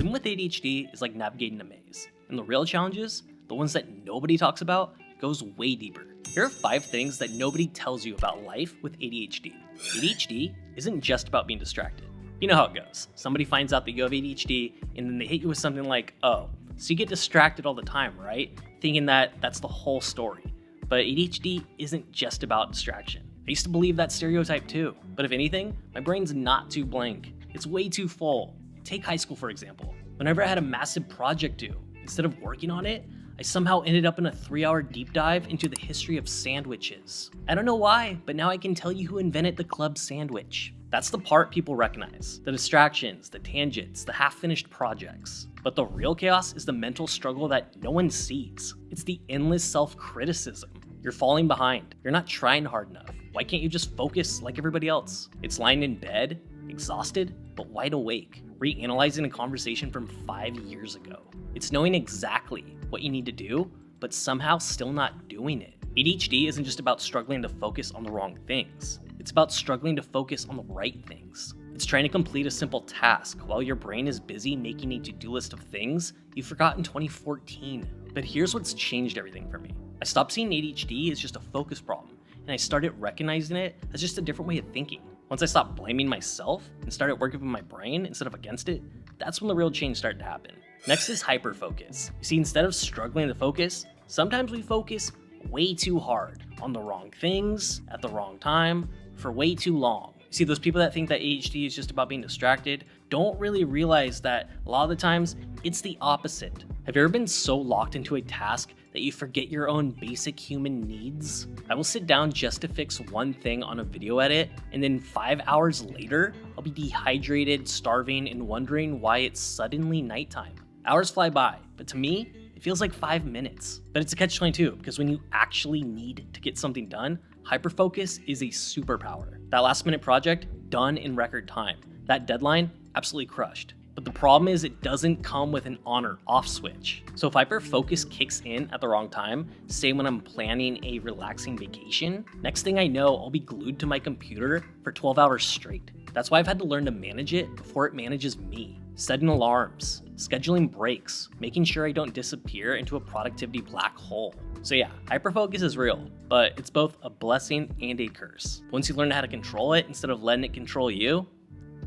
Living with ADHD is like navigating a maze, and the real challenges, the ones that nobody talks about, goes way deeper. Here are 5 things that nobody tells you about life with ADHD. ADHD isn't just about being distracted. You know how it goes. Somebody finds out that you have ADHD, and then they hit you with something like, oh, so you get distracted all the time, right? Thinking that that's the whole story. But ADHD isn't just about distraction. I used to believe that stereotype too. But if anything, my brain's not too blank. It's way too full. Take high school, for example. Whenever I had a massive project due, instead of working on it, I somehow ended up in a 3-hour deep dive into the history of sandwiches. I don't know why, but now I can tell you who invented the club sandwich. That's the part people recognize. The distractions, the tangents, the half-finished projects. But the real chaos is the mental struggle that no one sees. It's the endless self-criticism. You're falling behind. You're not trying hard enough. Why can't you just focus like everybody else? It's lying in bed, exhausted, but wide awake, reanalyzing a conversation from 5 years ago. It's knowing exactly what you need to do, but somehow still not doing it. ADHD isn't just about struggling to focus on the wrong things. It's about struggling to focus on the right things. It's trying to complete a simple task while your brain is busy making a to-do list of things you forgot in 2014. But here's what's changed everything for me. I stopped seeing ADHD as just a focus problem, and I started recognizing it as just a different way of thinking. Once I stopped blaming myself and started working with my brain instead of against it, that's when the real change started to happen. Next is hyperfocus. You see, instead of struggling to focus, sometimes we focus way too hard on the wrong things at the wrong time for way too long. You see, those people that think that ADHD is just about being distracted don't really realize that a lot of the times it's the opposite. Have you ever been so locked into a task that you forget your own basic human needs? I will sit down just to fix one thing on a video edit, and then 5 hours later, I'll be dehydrated, starving, and wondering why it's suddenly nighttime. Hours fly by, but to me, it feels like 5 minutes. But it's a catch-22, because when you actually need to get something done, hyperfocus is a superpower. That last-minute project, done in record time. That deadline, absolutely crushed. But the problem is it doesn't come with an on or off switch. So if hyperfocus kicks in at the wrong time, say when I'm planning a relaxing vacation, next thing I know, I'll be glued to my computer for 12 hours straight. That's why I've had to learn to manage it before it manages me. Setting alarms, scheduling breaks, making sure I don't disappear into a productivity black hole. So yeah, hyperfocus is real, but it's both a blessing and a curse. Once you learn how to control it instead of letting it control you,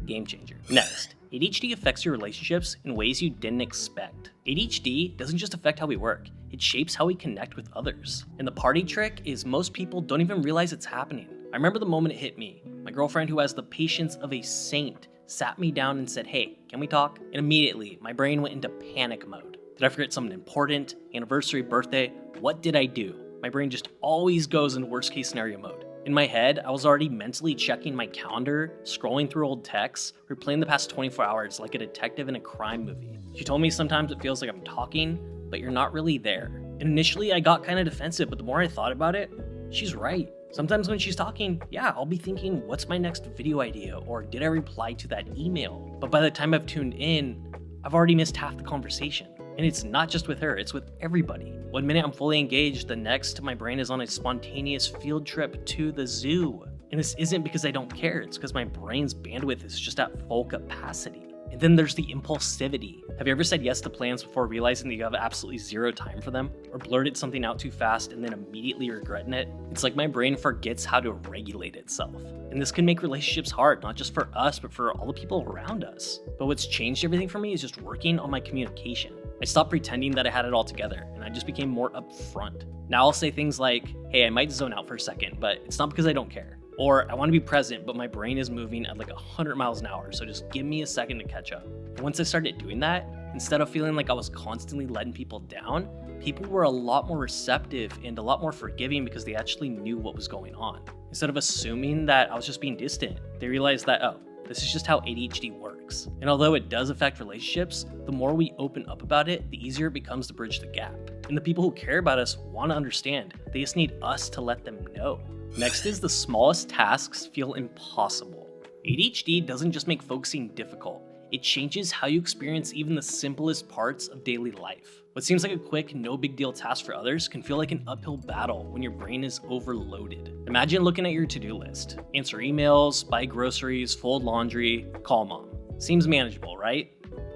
game changer. Next, ADHD affects your relationships in ways you didn't expect. ADHD doesn't just affect how we work, it shapes how we connect with others. And the party trick is most people don't even realize it's happening. I remember the moment it hit me. My girlfriend, who has the patience of a saint, sat me down and said, hey, can we talk? And immediately, my brain went into panic mode. Did I forget something important? Anniversary, birthday? What did I do? My brain just always goes into worst case scenario mode. In my head, I was already mentally checking my calendar, scrolling through old texts, replaying the past 24 hours like a detective in a crime movie. She told me sometimes it feels like I'm talking, but you're not really there. And initially I got kind of defensive, but the more I thought about it, she's right. Sometimes when she's talking, yeah, I'll be thinking, what's my next video idea? Or did I reply to that email? But by the time I've tuned in, I've already missed half the conversation. And it's not just with her, it's with everybody. One minute I'm fully engaged, the next my brain is on a spontaneous field trip to the zoo. And this isn't because I don't care, it's because my brain's bandwidth is just at full capacity. And then there's the impulsivity. Have you ever said yes to plans before realizing that you have absolutely zero time for them? Or blurted something out too fast and then immediately regretting it? It's like my brain forgets how to regulate itself. And this can make relationships hard, not just for us, but for all the people around us. But what's changed everything for me is just working on my communication. I stopped pretending that I had it all together, and I just became more upfront. Now I'll say things like, hey, I might zone out for a second, but it's not because I don't care. Or I want to be present, but my brain is moving at like 100 miles an hour, so just give me a second to catch up. And once I started doing that, instead of feeling like I was constantly letting people down, people were a lot more receptive and a lot more forgiving because they actually knew what was going on. Instead of assuming that I was just being distant, they realized that, oh, this is just how ADHD works. And although it does affect relationships, the more we open up about it, the easier it becomes to bridge the gap. And the people who care about us want to understand. They just need us to let them know. Next is the smallest tasks feel impossible. ADHD doesn't just make focusing difficult. It changes how you experience even the simplest parts of daily life. What seems like a quick, no big deal task for others can feel like an uphill battle when your brain is overloaded. Imagine looking at your to-do list. Answer emails, buy groceries, fold laundry, call mom. Seems manageable, right?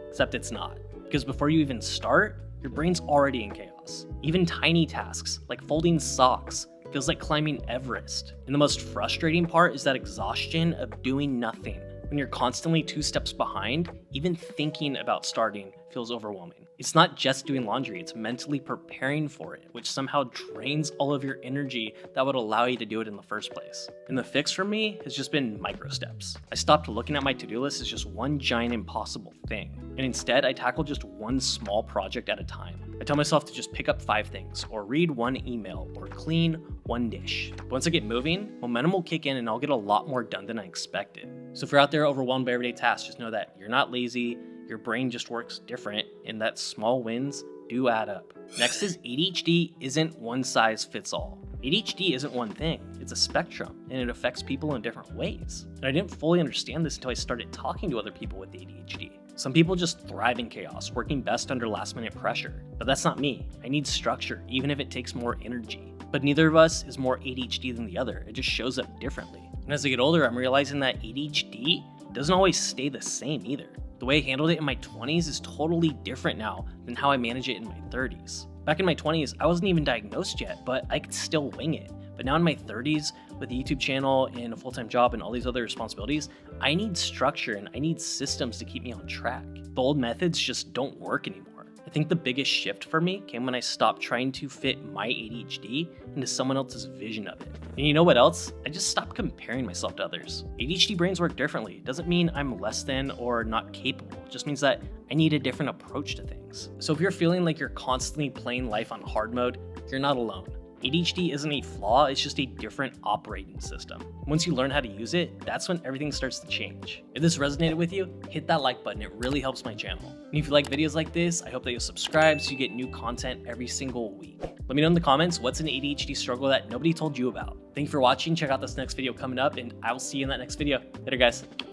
Except it's not. Because before you even start, your brain's already in chaos. Even tiny tasks, like folding socks, feels like climbing Everest. And the most frustrating part is that exhaustion of doing nothing. When you're constantly 2 steps behind, even thinking about starting feels overwhelming. It's not just doing laundry, it's mentally preparing for it, which somehow drains all of your energy that would allow you to do it in the first place. And the fix for me has just been micro steps. I stopped looking at my to-do list as just one giant impossible thing, and instead I tackle just one small project at a time. I tell myself to just pick up 5 things, or read 1 email, or clean 1 dish. But once I get moving, momentum will kick in and I'll get a lot more done than I expected. So if you're out there overwhelmed by everyday tasks, just know that you're not lazy, your brain just works different, and that small wins do add up. Next is ADHD isn't one size fits all. ADHD isn't one thing, it's a spectrum, and it affects people in different ways. And I didn't fully understand this until I started talking to other people with ADHD. Some people just thrive in chaos, working best under last-minute pressure. But that's not me. I need structure, even if it takes more energy. But neither of us is more ADHD than the other. It just shows up differently. And as I get older, I'm realizing that ADHD doesn't always stay the same either. The way I handled it in my 20s is totally different now than how I manage it in my 30s. Back in my 20s, I wasn't even diagnosed yet, but I could still wing it. But now in my 30s, with a YouTube channel and a full-time job and all these other responsibilities, I need structure and I need systems to keep me on track. The old methods just don't work anymore. I think the biggest shift for me came when I stopped trying to fit my ADHD into someone else's vision of it. And you know what else? I just stopped comparing myself to others. ADHD brains work differently. It doesn't mean I'm less than or not capable. It just means that I need a different approach to things. So if you're feeling like you're constantly playing life on hard mode, you're not alone. ADHD isn't a flaw, it's just a different operating system. Once you learn how to use it, that's when everything starts to change. If this resonated with you, hit that like button, it really helps my channel. And if you like videos like this, I hope that you'll subscribe so you get new content every single week. Let me know in the comments what's an ADHD struggle that nobody told you about. Thank you for watching, check out this next video coming up, and I will see you in that next video. Later guys.